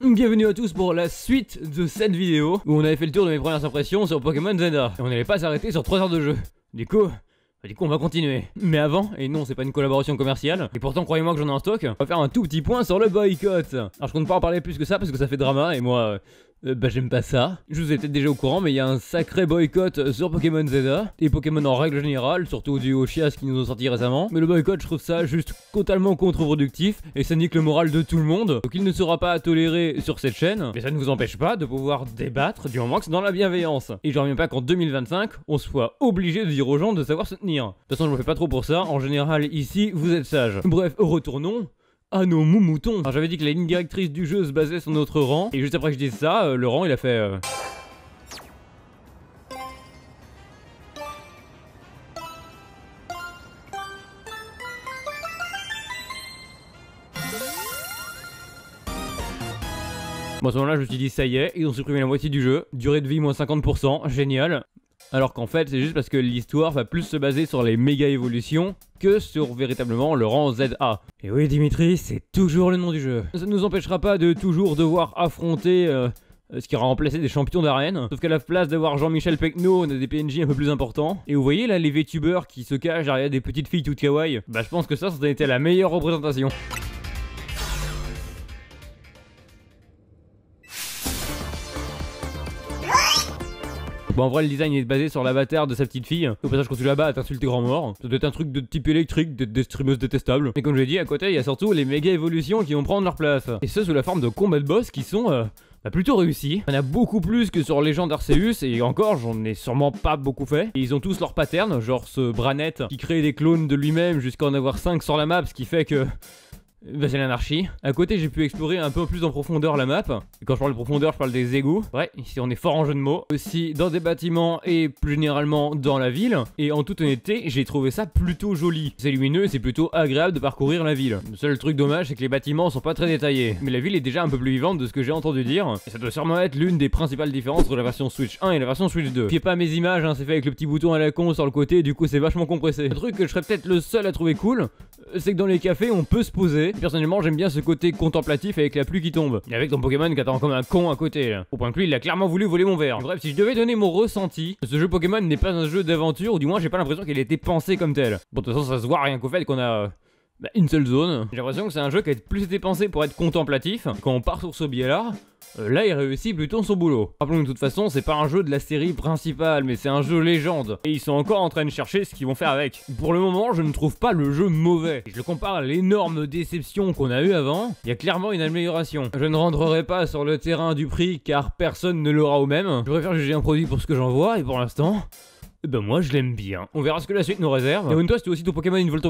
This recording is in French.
Bienvenue à tous pour la suite de cette vidéo où on avait fait le tour de mes premières impressions sur Pokémon Zelda. Et on n'allait pas s'arrêter sur 3 heures de jeu. Du coup, on va continuer. Mais avant, et non c'est pas une collaboration commerciale, et pourtant croyez-moi que j'en ai en stock, on va faire un tout petit point sur le boycott. Alors je compte pas en parler plus que ça parce que ça fait drama et moi... j'aime pas ça. Je vous ai peut-être déjà au courant, mais il y a un sacré boycott sur Pokémon Zelda et Pokémon en règle générale, surtout dû aux chiasses qui nous ont sorti récemment. Mais le boycott, je trouve ça juste totalement contre-productif et ça nique le moral de tout le monde. Donc il ne sera pas toléré sur cette chaîne, mais ça ne vous empêche pas de pouvoir débattre du moment que c'est dans la bienveillance. Et je reviens pas qu'en 2025, on soit obligé de dire aux gens de savoir se tenir. De toute façon, je me fais pas trop pour ça. En général, ici, vous êtes sages. Bref, retournons à nos moumoutons. Alors j'avais dit que la ligne directrice du jeu se basait sur notre rang, et juste après que je dise ça, le rang il a fait... Bon à ce moment-là je me suis dit ça y est, ils ont supprimé la moitié du jeu, durée de vie moins 50%, génial. Alors qu'en fait c'est juste parce que l'histoire va plus se baser sur les méga évolutions que sur véritablement le rang ZA. Et oui Dimitri, c'est toujours le nom du jeu. Ça ne nous empêchera pas de toujours devoir affronter ce qui aura remplacé des champions d'arène. Sauf qu'à la place d'avoir Jean-Michel Pecno, on a des PNJ un peu plus importants. Et vous voyez là les VTubers qui se cachent derrière des petites filles toutes kawaii. Bah je pense que ça a été la meilleure représentation. Bon en vrai le design est basé sur l'avatar de sa petite fille. Au passage quand tu la bats t'insultes tes grands morts. Ça doit être un truc de type électrique, des streameuses détestables. Mais comme je l'ai dit à côté il y a surtout les méga évolutions qui vont prendre leur place. Et ce sous la forme de combats de boss qui sont plutôt réussis. Il y en a beaucoup plus que sur Légende Arceus et encore j'en ai sûrement pas beaucoup fait. Et ils ont tous leur pattern, genre ce Branette qui crée des clones de lui-même jusqu'à en avoir 5 sur la map, ce qui fait que... bah c'est l'anarchie. À côté j'ai pu explorer un peu plus en profondeur la map. Et quand je parle de profondeur je parle des égouts. Ouais, ici on est fort en jeu de mots. Aussi dans des bâtiments et plus généralement dans la ville. Et en toute honnêteté j'ai trouvé ça plutôt joli. C'est lumineux et c'est plutôt agréable de parcourir la ville. Le seul truc dommage c'est que les bâtiments sont pas très détaillés. Mais la ville est déjà un peu plus vivante de ce que j'ai entendu dire. Et ça doit sûrement être l'une des principales différences entre la version Switch 1 et la version Switch 2. Fiez pas à mes images, hein, c'est fait avec le petit bouton à la con sur le côté, du coup c'est vachement compressé. Le truc que je serais peut-être le seul à trouver cool, c'est que dans les cafés on peut se poser. Personnellement j'aime bien ce côté contemplatif avec la pluie qui tombe. Et avec ton Pokémon qui attend comme un con à côté là. Au point que lui il a clairement voulu voler mon verre. Bref, si je devais donner mon ressenti, ce jeu Pokémon n'est pas un jeu d'aventure, ou du moins j'ai pas l'impression qu'il ait été pensé comme tel. Bon de toute façon ça se voit rien qu'au fait qu'on a... une seule zone. J'ai l'impression que c'est un jeu qui a plus été pensé pour être contemplatif. Quand on part sur ce biais là, là il réussit plutôt son boulot. Rappelons que de toute façon c'est pas un jeu de la série principale, mais c'est un jeu légende. Et ils sont encore en train de chercher ce qu'ils vont faire avec. Pour le moment je ne trouve pas le jeu mauvais. Si je le compare à l'énorme déception qu'on a eu avant, il y a clairement une amélioration. Je ne rentrerai pas sur le terrain du prix car personne ne l'aura au même. Je préfère juger un produit pour ce que j'en vois et pour l'instant, moi je l'aime bien. On verra ce que la suite nous réserve. Et toi, si toi aussi ton Pokémon il veut le